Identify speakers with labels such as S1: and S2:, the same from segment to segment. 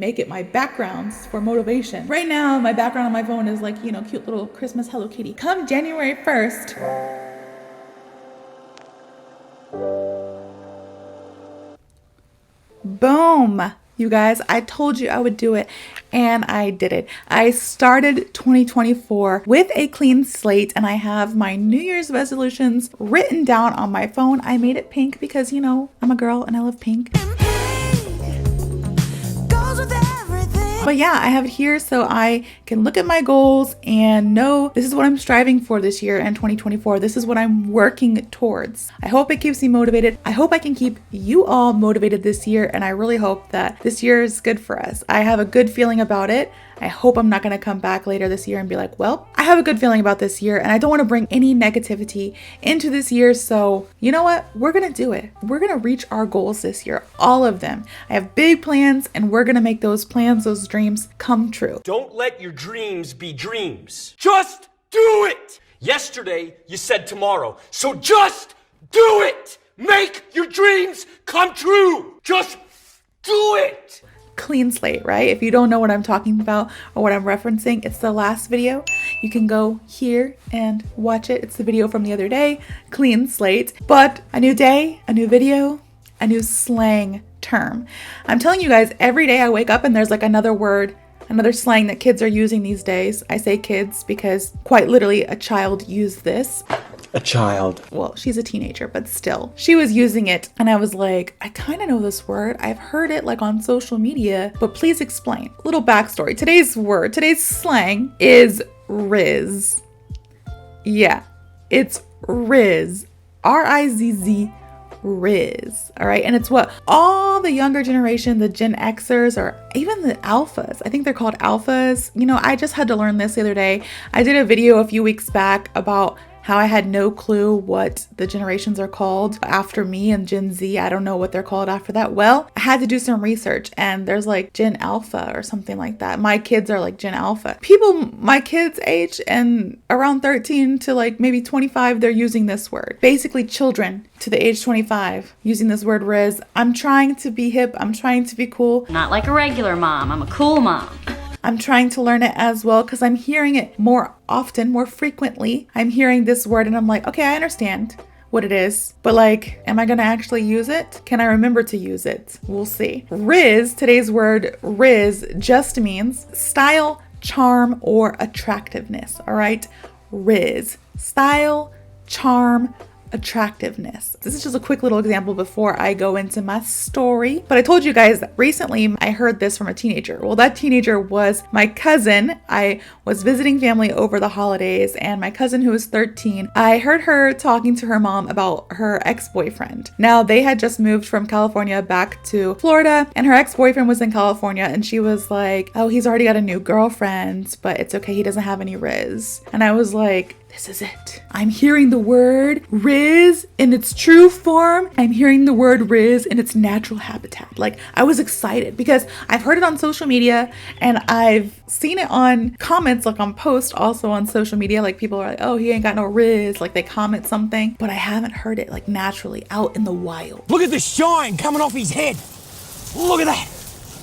S1: make it my backgrounds for motivation. Right now, my background on my phone is like, you know, cute little Christmas Hello Kitty. Come January 1st, boom. You guys, I told you I would do it, and I did it. I started 2024 with a clean slate, and I have my New Year's resolutions written down on my phone. I made it pink because, you know, I'm a girl and I love pink. But yeah, I have it here so I can look at my goals and know this is what I'm striving for this year in 2024. This is what I'm working towards. I hope it keeps me motivated. I hope I can keep you all motivated this year, and I really hope that this year is good for us. I have a good feeling about it. I hope I'm not going to come back later this year and be like, well, I have a good feeling about this year and I don't want to bring any negativity into this year. So you know what? We're going to do it. We're going to reach our goals this year. All of them. I have big plans and we're going to make those plans, those dreams come true.
S2: Don't let your dreams be dreams. Just do it. Yesterday you said tomorrow. So just do it. Make your dreams come true. Just do it.
S1: Clean slate, right? If you don't know what I'm talking about or what I'm referencing, it's the last video. You can go here and watch it. It's the video from the other day, clean slate. But a new day, a new video, a new slang term. I'm telling you guys, every day I wake up and there's like another word, another slang that kids are using these days. I say kids because quite literally a child used this.
S2: A child.
S1: Well, she's a teenager, but still. She was using it and I was like, I kind of know this word. I've heard it like on social media, but please explain. Little backstory. Today's word, today's slang is RIZZ. Yeah, it's RIZZ. R-I-Z-Z. RIZZ. All right. And it's what all the younger generation, the Gen Xers, or even the alphas, I think they're called alphas. You know, I just had to learn this the other day. I did a video a few weeks back about how I had no clue what the generations are called after me and Gen Z. I don't know what they're called after that. Well, I had to do some research and there's like Gen Alpha or something like that. My kids are like Gen Alpha. People my kids' age and around 13 to like maybe 25, they're using this word. Basically children to the age 25 using this word RIZZ. I'm trying to be hip. I'm trying to be cool.
S3: Not like a regular mom. I'm a cool mom.
S1: I'm trying to learn it as well because I'm hearing it more often, more frequently. I'm hearing this word and I'm like, okay, I understand what it is, but like, am I gonna actually use it? Can I remember to use it? We'll see. RIZZ, today's word RIZZ just means style, charm, or attractiveness. All right, RIZZ, style, charm, attractiveness. This is just a quick little example before I go into my story. But I told you guys that recently I heard this from a teenager. Well, that teenager was my cousin. I was visiting family over the holidays and my cousin who was 13, I heard her talking to her mom about her ex-boyfriend. Now they had just moved from California back to Florida and her ex-boyfriend was in California and she was like, oh, he's already got a new girlfriend, but it's okay. He doesn't have any RIZZ. And I was like, this is it. I'm hearing the word RIZZ in its true form. I'm hearing the word RIZZ in its natural habitat. Like I was excited because I've heard it on social media and I've seen it on comments, like on posts also on social media. Like people are like, oh, he ain't got no RIZZ. Like they comment something, but I haven't heard it like naturally out in the wild.
S4: Look at the shine coming off his head. Look at that.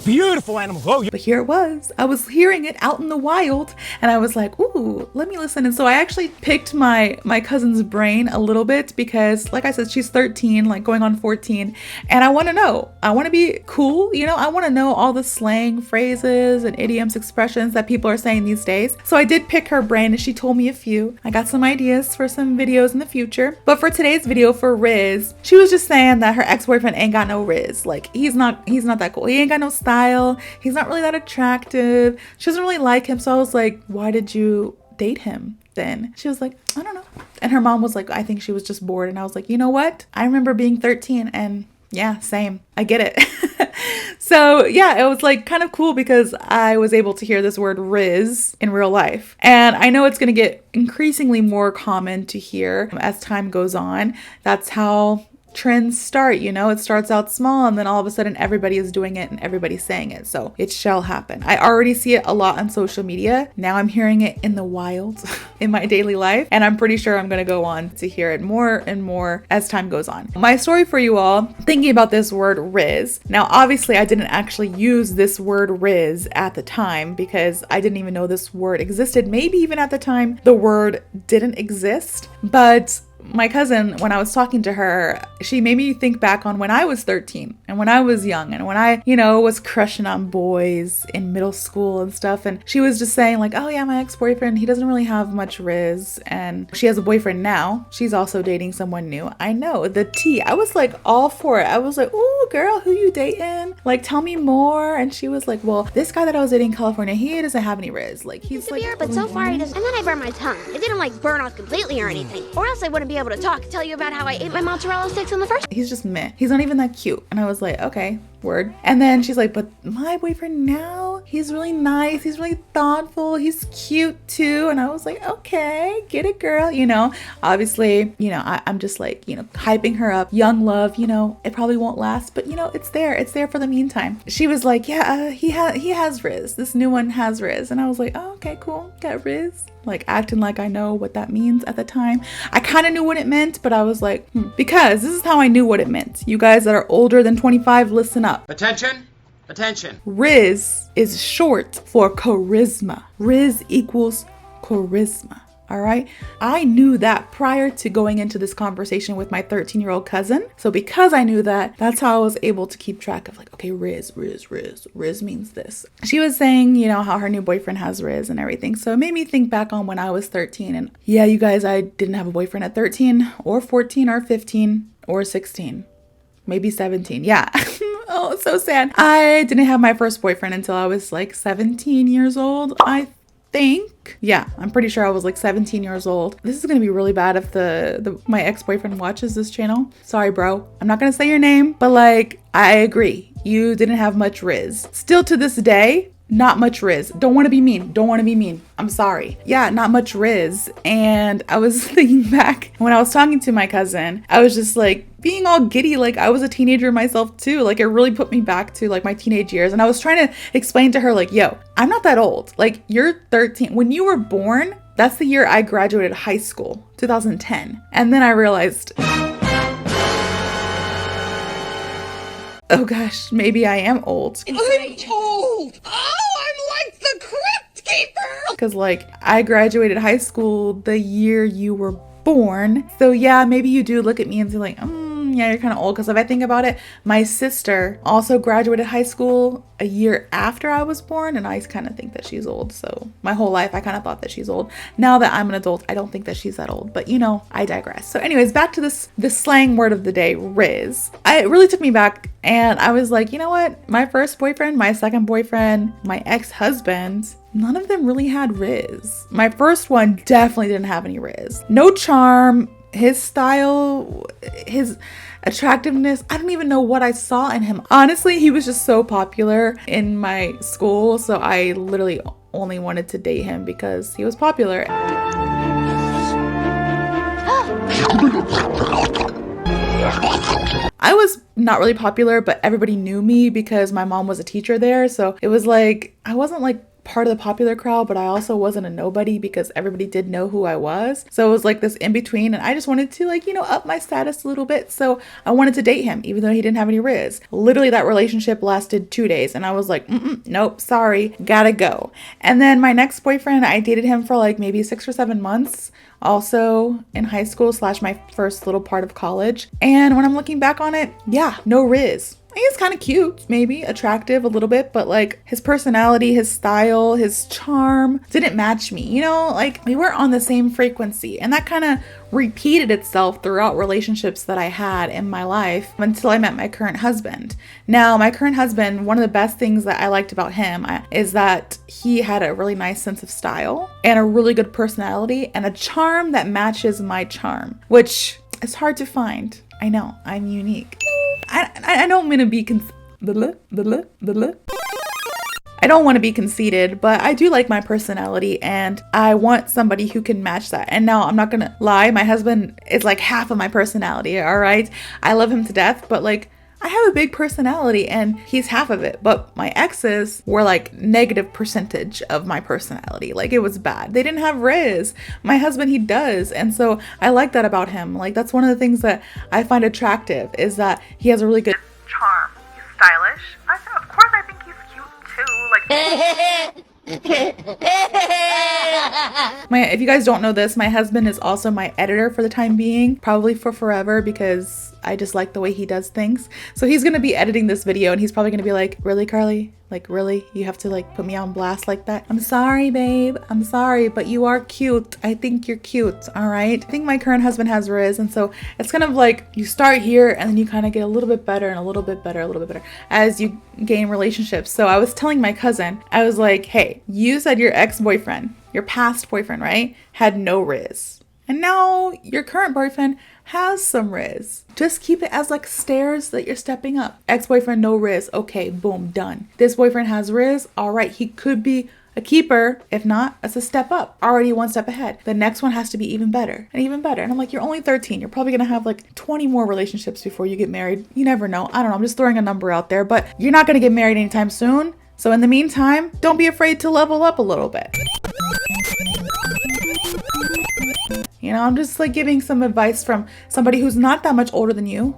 S4: Beautiful animal. Oh,
S1: but here it was. I was hearing it out in the wild and I was like, ooh, let me listen. And so I actually picked my cousin's brain a little bit because like I said, she's 13, like going on 14. And I want to know, I want to be cool. You know, I want to know all the slang phrases and idioms, expressions that people are saying these days. So I did pick her brain and she told me a few. I got some ideas for some videos in the future. But for today's video for RIZZ, she was just saying that her ex-boyfriend ain't got no RIZZ. Like he's not that cool. He ain't got no style. He's not really that attractive. She doesn't really like him. So I was like, why did you date him then? She was like, I don't know. And her mom was like, I think she was just bored. And I was like, you know what? I remember being 13 and yeah, same. I get it. So yeah, it was like kind of cool because I was able to hear this word RIZZ in real life. And I know it's going to get increasingly more common to hear as time goes on. That's how trends start, you know, it starts out small and then all of a sudden everybody is doing it and everybody's saying it. So it shall happen. I already see it a lot on social media. Now I'm hearing it in the wild in my daily life. And I'm pretty sure I'm going to go on to hear it more and more as time goes on. My story for you all, thinking about this word RIZZ. Now, obviously I didn't actually use this word RIZZ at the time because I didn't even know this word existed. Maybe even at the time the word didn't exist, but my cousin, when I was talking to her, she made me think back on when I was 13 and when I was young and when I, you know, was crushing on boys in middle school and stuff. And she was just saying like, oh yeah, my ex-boyfriend, he doesn't really have much RIZZ. And she has a boyfriend now. She's also dating someone new. I know, the tea. I was like all for it. I was like, ooh, girl, who you dating? Like, tell me more. And she was like, well, this guy that I was dating in California, he doesn't have any RIZZ. Like, he's like,
S5: but so far he doesn't. And then I burned my tongue. It didn't like burn off completely or anything, or else I wouldn't be able to talk, tell you about how I ate my mozzarella sticks in the first.
S1: He's just meh. He's not even that cute. And I was like, okay, word. And then she's like, but my boyfriend now, he's really nice. He's really thoughtful. He's cute too. And I was like, okay, get it, girl. You know, obviously, you know, I'm just like, you know, hyping her up. Young love, you know, it probably won't last, but you know, it's there. It's there for the meantime. She was like, yeah, he has RIZZ. This new one has RIZZ. And I was like, oh, okay, cool. Got RIZZ. Like acting like I know what that means at the time. I kind of knew what it meant, but I was like, because this is how I knew what it meant. You guys that are older than 25, listen up.
S6: Attention, attention.
S1: RIZZ is short for charisma. RIZZ equals charisma. All right. I knew that prior to going into this conversation with my 13-year-old cousin. So because I knew that, that's how I was able to keep track of like, okay, RIZZ means this. She was saying, you know, how her new boyfriend has RIZZ and everything. So it made me think back on when I was 13. And yeah, you guys, I didn't have a boyfriend at 13 or 14 or 15 or 16, maybe 17. Yeah. Oh, so sad. I didn't have my first boyfriend until I was like 17 years old, I think. Yeah, I'm pretty sure I was like 17 years old. This is gonna be really bad if my ex-boyfriend watches this channel. Sorry, bro. I'm not gonna say your name, but like, I agree. You didn't have much RIZZ. Still to this day, not much RIZZ. Don't want to be mean. I'm sorry. Yeah, not much RIZZ. And I was thinking back when I was talking to my cousin, I was just like being all giddy. Like I was a teenager myself too. Like it really put me back to like my teenage years. And I was trying to explain to her like, yo, I'm not that old. Like you're 13. When you were born, that's the year I graduated high school, 2010. And then I realized, oh gosh, maybe I am old.
S7: I'm old! Oh, I'm like the Crypt Keeper!
S1: Because like I graduated high school the year you were born. So yeah, maybe you do look at me and say like, yeah, you're kind of old. Because if I think about it, my sister also graduated high school a year after I was born, and I kind of think that she's old. So my whole life, I kind of thought that she's old. Now that I'm an adult, I don't think that she's that old. But you know, I digress. So anyways, back to the slang word of the day, RIZZ. It really took me back, and I was like, you know what? My first boyfriend, my second boyfriend, my ex-husband, none of them really had RIZZ. My first one definitely didn't have any RIZZ. No charm. His style, his attractiveness, I don't even know what I saw in him. Honestly, he was just so popular in my school, so I literally only wanted to date him because he was popular. I was not really popular, but everybody knew me because my mom was a teacher there, so it was like, I wasn't like part of the popular crowd, but I also wasn't a nobody because everybody did know who I was. So it was like this in between, and I just wanted to like, you know, up my status a little bit. So I wanted to date him, even though he didn't have any RIZZ. Literally that relationship lasted 2 days, and I was like, nope, sorry, gotta go. And then my next boyfriend, I dated him for like maybe 6 or 7 months. Also in high school / my first little part of college. And when I'm looking back on it, yeah, no RIZZ. He's kind of cute, maybe attractive a little bit, but like his personality, his style, his charm didn't match me. You know, like we weren't on the same frequency, and that kind of repeated itself throughout relationships that I had in my life until I met my current husband. Now, my current husband, one of the best things that I liked about him is that he had a really nice sense of style and a really good personality and a charm that matches my charm, which is hard to find. I know, I'm unique. I don't mean to be I don't want to be conceited, but I do like my personality and I want somebody who can match that. And now I'm not gonna lie, my husband is like half of my personality, all right? I love him to death, but like I have a big personality and he's half of it. But my exes were like negative percentage of my personality. Like it was bad. They didn't have RIZZ. My husband, he does. And so I like that about him. Like that's one of the things that I find attractive is that he has a really good charm. He's stylish. Of course I think he's cute too. Like if you guys don't know this, my husband is also my editor for the time being, probably for forever, because I just like the way he does things. So he's gonna be editing this video and he's probably gonna be like, really, Carly? Like, really? You have to like put me on blast like that? I'm sorry, babe. I'm sorry, but you are cute. I think you're cute, all right? I think my current husband has RIZZ, and so it's kind of like you start here and then you kind of get a little bit better and a little bit better, a little bit better as you gain relationships. So I was telling my cousin, I was like, hey, you said your ex-boyfriend, your past boyfriend, right, had no RIZZ. And now your current boyfriend has some RIZZ. Just keep it as like stairs that you're stepping up. Ex-boyfriend, no RIZZ. Okay, boom, done. This boyfriend has RIZZ. All right, he could be a keeper. If not, that's a step up. Already one step ahead. The next one has to be even better and even better. And I'm like, you're only 13. You're probably gonna have like 20 more relationships before you get married. You never know. I don't know. I'm just throwing a number out there, but you're not gonna get married anytime soon. So in the meantime, don't be afraid to level up a little bit. You know, I'm just like giving some advice from somebody who's not that much older than you.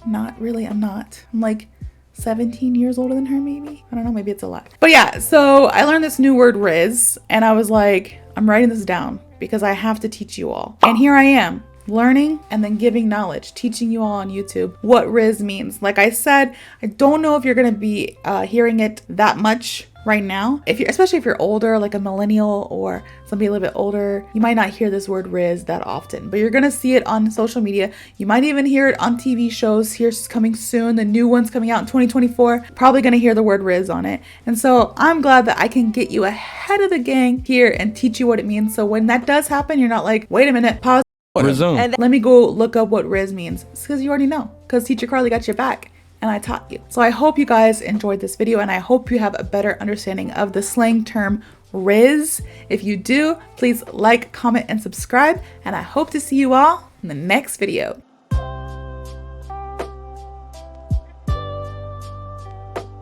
S1: Not really, I'm not. I'm like 17 years older than her, maybe. I don't know, maybe it's a lot. But yeah, so I learned this new word RIZZ and I was like, I'm writing this down because I have to teach you all. And here I am, learning and then giving knowledge, teaching you all on YouTube what RIZZ means. Like I said, I don't know if you're gonna be hearing it that much right now. Especially if you're older, like a millennial or somebody a little bit older, you might not hear this word RIZZ that often, but you're gonna see it on social media. You might even hear it on TV shows. Here's coming soon, the new one's coming out in 2024. Probably gonna hear the word RIZZ on it. And so I'm glad that I can get you ahead of the gang here and teach you what it means. So when that does happen, you're not like, wait a minute, pause.
S8: Resume.
S1: And let me go look up what RIZZ means. It's because you already know, because Teacher Carly got your back and I taught you. So I hope you guys enjoyed this video and I hope you have a better understanding of the slang term RIZZ. If you do, please like, comment, and subscribe, and I hope to see you all in the next video.